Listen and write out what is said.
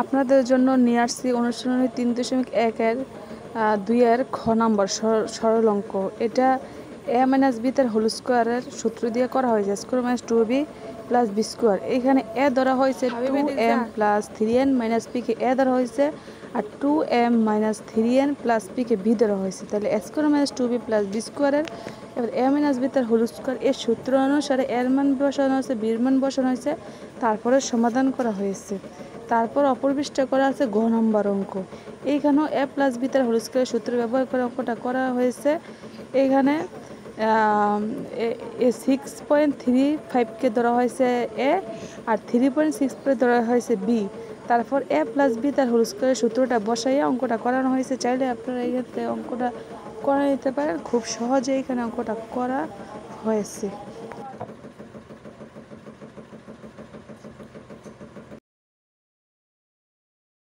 আপনাদের জন্য নিয়ে আসছি অনুশীলনী 3.1 2 খ নম্বর সরল অঙ্ক। এটা a মাইনাস বি তার হোল স্কোয়ারের সূত্র দিয়ে করা হয়েছে square minus 2b plus b square. এখানে এ ধরা হয়েছে 2m প্লাস 3n মাইনাস পিকে এ ধরা হয়েছে, আর 2m মাইনাস 3n প্লাস পিকে বি ধরা হয়েছে। তাহলে square minus 2b plus B স্কোয়ারের এবার এ মাইনাস বি তার হোল স্কোয়ার এর সূত্র অনুসারে এর মান বসানো হয়েছে, বির মান বসানো হয়েছে, তারপরে সমাধান করা হয়েছে। তারপর অপর পৃষ্ঠা করা আছে ঘ নম্বর অঙ্ক। এইখানেও এ প্লাস বি তার হোল স্কোয়ার সূত্র ব্যবহার করে অঙ্কটা করা হয়েছে। এইখানে 6.35কে ধরা হয়েছে এ, আর 3.65 ধরা হয়েছে বি। তারপর এ প্লাস বি তার হোল স্কোয়ারের সূত্রটা বসাইয়া অঙ্কটা করানো হয়েছে। চাইলে আপনারা এই ক্ষেত্রে অঙ্কটা করে নিতে পারেন, খুব সহজে এখানে অঙ্কটা করা হয়েছে।